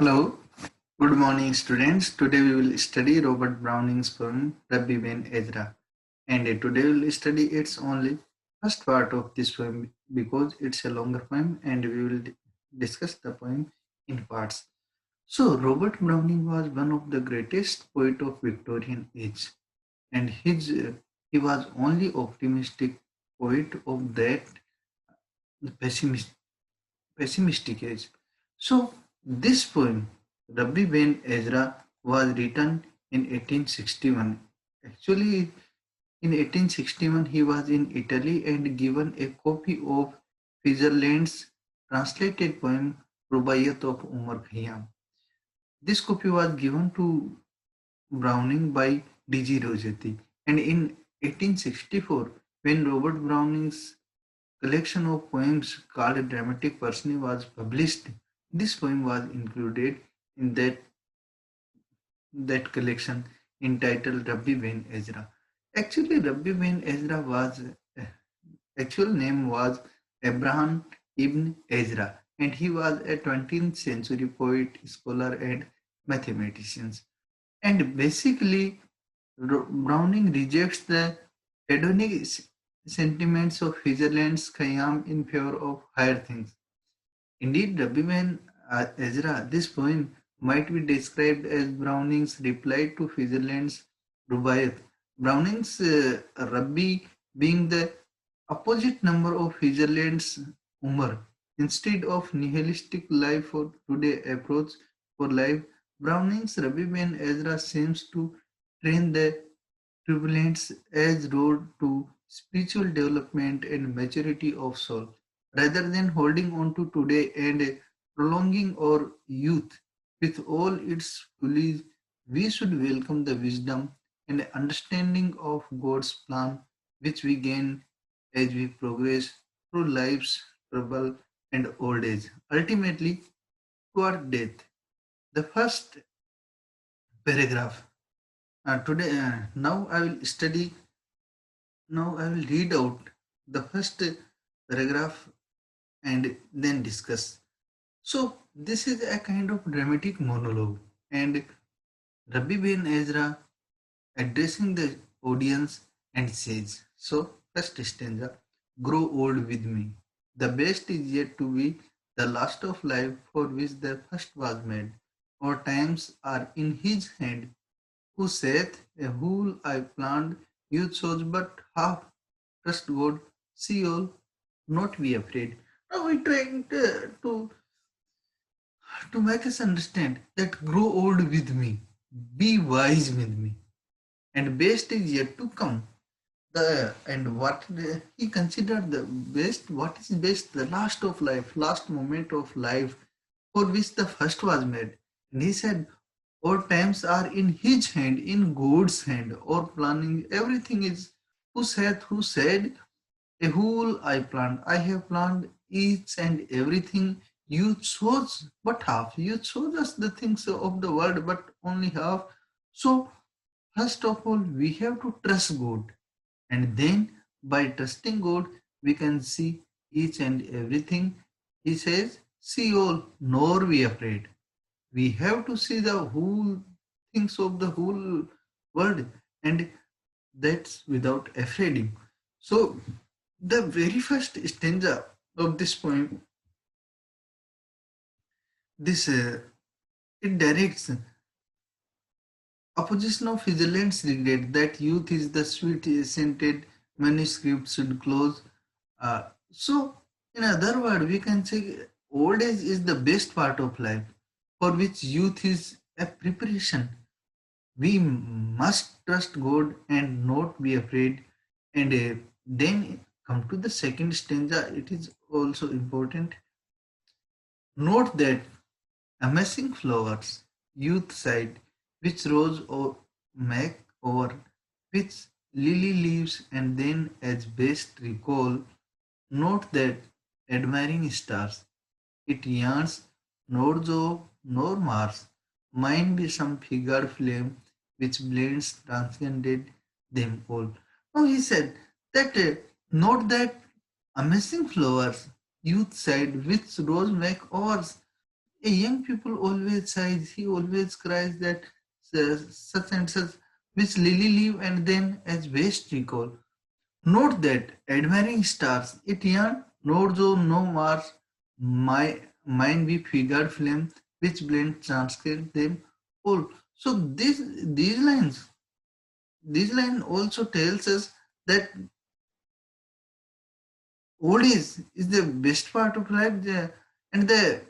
Hello, good morning students. Today we will study Robert Browning's poem Rabbi Ben Ezra. And today we will study its only first part of this poem because it's a longer poem and we will discuss the poem in parts. So Robert Browning was one of the greatest poet of Victorian age and he was only optimistic poet of that pessimist, pessimistic age. So this poem, Rabbi Ben Ezra, was written in 1861. Actually, in 1861, he was in Italy and given a copy of Switzerland's translated poem Rubaiyat of Umar Khayyam. This copy was given to Browning by D.G. Rossetti. And in 1864, when Robert Browning's collection of poems called Dramatic Persony was published, this poem was included in that collection entitled Rabbi Ben Ezra. Actually, Rabbi Ben Ezra was actual name was Abraham ibn Ezra, and he was a 20th century poet, scholar, and mathematician. And basically, Browning rejects the hedonic sentiments of Switzerland's Khayyam in favor of higher things. Indeed, Rabbi Ben Ezra, this poem might be described as Browning's reply to Switzerland's Rubaiyat. Browning's Rabbi being the opposite number of Switzerland's Umar. Instead of nihilistic life for today approach for life, Browning's Rabbi Ben Ezra seems to train the turbulence as road to spiritual development and maturity of soul, rather than holding on to today and prolonging our youth with all its follies. We should welcome the wisdom and understanding of God's plan, which we gain as we progress through life's trouble and old age, ultimately toward death. The first paragraph. Today, now I will study. Now I will read out the first paragraph and then discuss. So this is a kind of dramatic monologue, and Rabbi Ben Ezra addressing the audience and says, so first stanza, grow old with me. The best is yet to be, the last of life for which the first was made. Our times are in his hand, who saith, a whole I planned, you chose but half. Trust God, see all, not be afraid. Now we trying to make us understand that grow old with me, be wise with me, and best is yet to come. He considered the best, what is best, the last of life, last moment of life, for which the first was made. And he said, all times are in his hand, in God's hand, or planning, everything is who said, a whole I planned. I have planned each and everything. You chose but half. You chose us the things of the world, but only half. So, first of all, we have to trust God. And then, by trusting God, we can see each and everything. He says, see all, nor be afraid. We have to see the whole things of the whole world, and that's without afraiding. So, the very first stanza of this poem, this it directs opposition of vigilance regret that youth is the sweet scented manuscript should close. So, in other words, we can say old age is the best part of life, for which youth is a preparation. We must trust God and not be afraid. And then come to the second stanza. It is also important. Note that amazing flowers, youth side, which rose or make over, which lily leaves, and then as best recall, note that admiring stars, it yearns nor Jove nor Mars, mine be some figured flame which blends transcended them all. Now he said that note that amazing flowers, youth side, which rose make ours, A young people always sighs, he always cries that such and such, which Lily leave and then as waste recall. Note that admiring stars, it yarn, nor though no Mars, my mine be figured flame, which blend transcribe them all. So these line also tells us that old is the best part of life, and the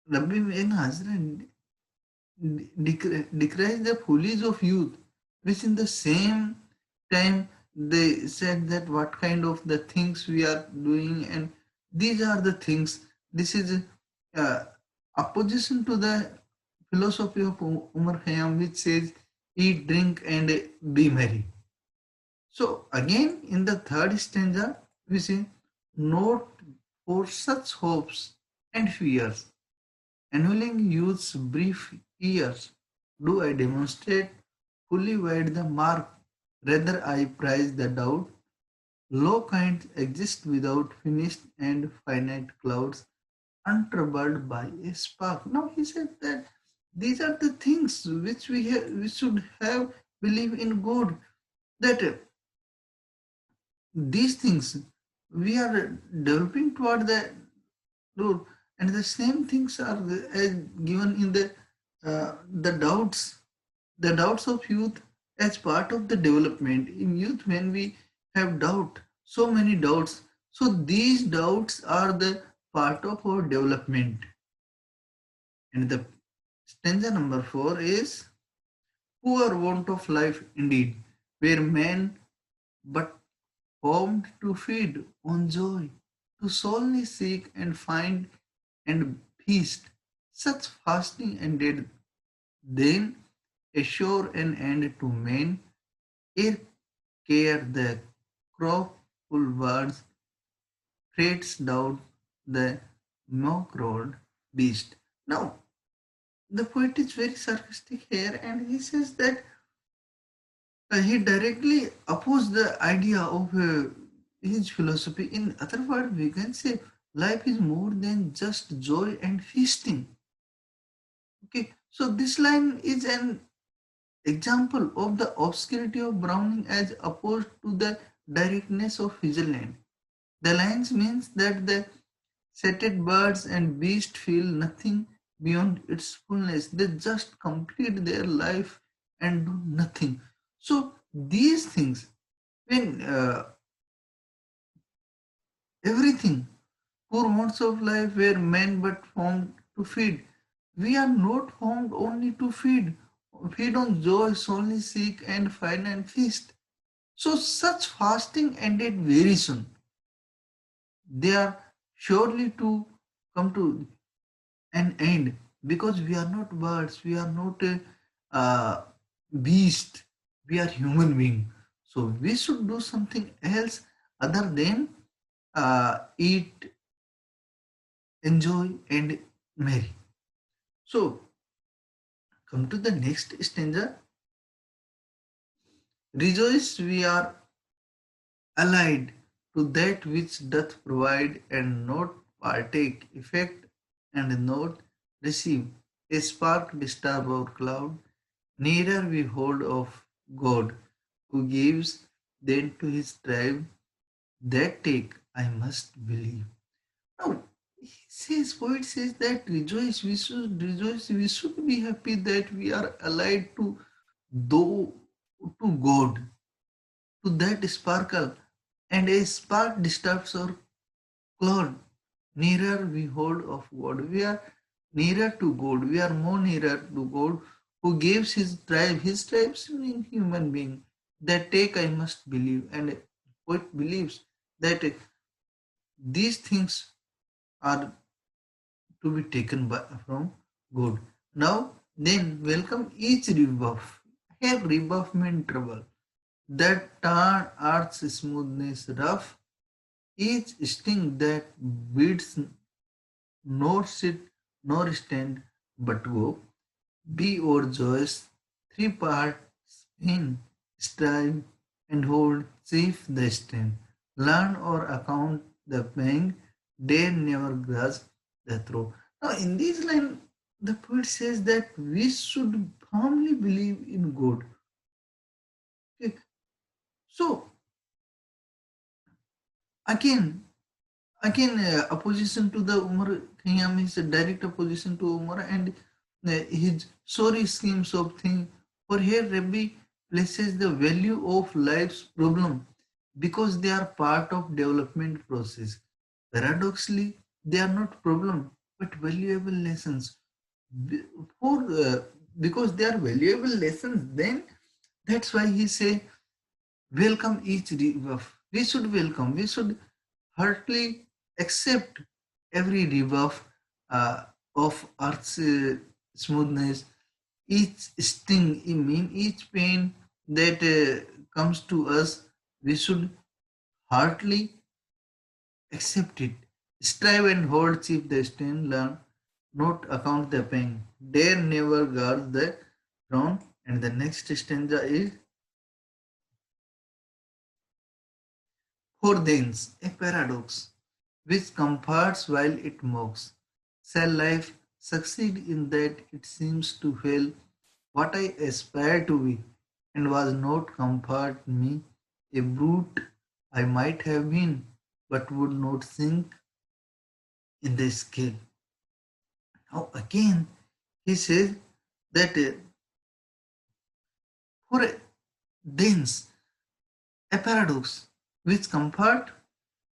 Rabbi Ben Ezra decries the follies of youth, which in the same time they said that what kind of the things we are doing, and these are the things. This is uh, opposition to the philosophy of Umar Khayyam, which says eat, drink, and be merry. So again, in the third stanza, we see note for such hopes and fears, annulling youth's brief years. Do I demonstrate fully wide the mark? Rather, I prize the doubt. Low kinds exist without finished and finite clouds, untroubled by a spark. Now he said that these are the things which we should have believe in God. That these things we are developing toward the road, and the same things are as given in the doubts of youth as part of the development in youth. When we have doubt, so many doubts, so these doubts are the part of our development. And the stanza number 4 is poor want of life indeed, where man but formed to feed on joy, to solely seek and find and feast. Such fasting ended, then assure an end to men, ere care the cropful words treads down the mock-road beast. Now, the poet is very sarcastic here, and he says that he directly opposed the idea of his philosophy. In other words, we can say life is more than just joy and feasting. Okay, so this line is an example of the obscurity of Browning as opposed to the directness of Hazelland. The lines means that the sated birds and beasts feel nothing beyond its fullness. They just complete their life and do nothing. So these things, when everything, poor modes of life were men but formed to feed. We are not formed only to feed. Feed on joy, solely seek and find and feast. So such fasting ended very soon. They are surely to come to an end, because we are not birds, we are not a beast, we are human being. So we should do something else other than eat, enjoy, and marry. So come to the next stanza. Rejoice, we are allied to that which doth provide and not partake, effect and not receive. A spark disturb our cloud, nearer we hold of God, who gives then to his tribe, that take I must believe. Now, he says, poet says that rejoice, we should rejoice, we should be happy that we are allied to though to God, to that sparkle, and a spark disturbs our cloud. Nearer we hold of God. We are nearer to God. We are more nearer to God, who gives his tribes mean human being. That take I must believe. And poet believes that these things are to be taken from God. Now, then welcome each rebuff. Here rebuff means trouble. That turn earth's smoothness rough, each sting that beats nor sit nor stand but go, be or joyous, three parts in, strive and hold chief the strength, learn or account the pain, dare never grasp, the throne. Now, in this line, the poet says that we should firmly believe in God. Okay. So, again, opposition to the Umar Khayyam is a direct opposition to Umar and his sorry schemes of things. For here, Rabbi places the value of life's problem because they are part of development process. Paradoxically, they are not problem but valuable lessons. Be- For because they are valuable lessons, then that's why he say welcome each rebuff. We should welcome. We should heartily accept every rebuff of Earth's smoothness, each sting, I mean each pain that comes to us. We should heartily accept it. Strive and hold cheap the stain, learn not account the pain. Dare never guard the throne. And the next stanza is for thence a paradox which comforts while it mocks. Shall life succeed in that it seems to fail what I aspire to be, and was not comfort me a brute I might have been, but would not sink in the scale. Now again, he says that for thence a paradox which comfort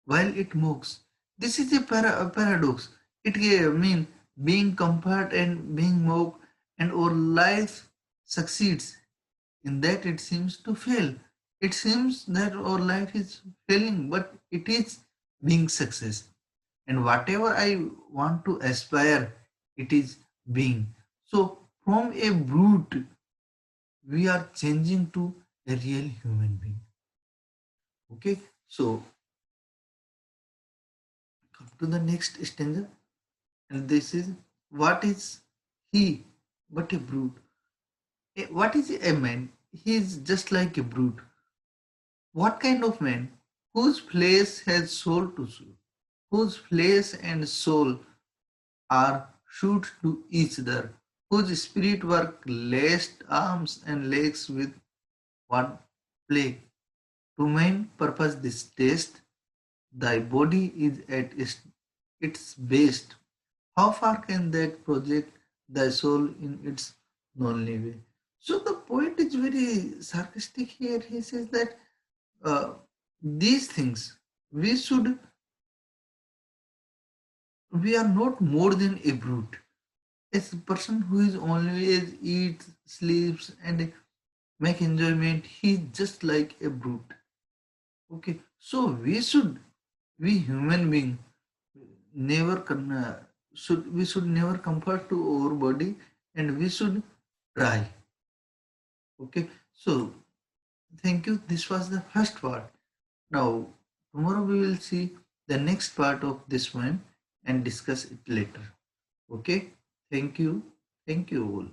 while it mocks. This is a paradox. It mean being comfort and being mocked, and our life succeeds in that it seems to fail. It seems that our life is failing, but it is being success. And whatever I want to aspire, it is being. So from a brute, we are changing to a real human being. Okay, so come to the next stanza. And this is what is he but a brute? What is a man? He is just like a brute. What kind of man? Whose flesh has soul to soul, whose flesh and soul are shoot to each other, whose spirit work laced arms and legs with one play. To main purpose this test, thy body is at its best. How far can that project thy soul in its lonely way? So the poet is very sarcastic here. He says that uh, these things we should, we are not more than a brute. A person who is always eats, sleeps, and make enjoyment, he is just like a brute. Okay, so we human being never should never comfort to our body, and we should try. Okay, so thank you. This was the first part. Now, tomorrow we will see the next part of this one and discuss it later. Okay, thank you. Thank you all.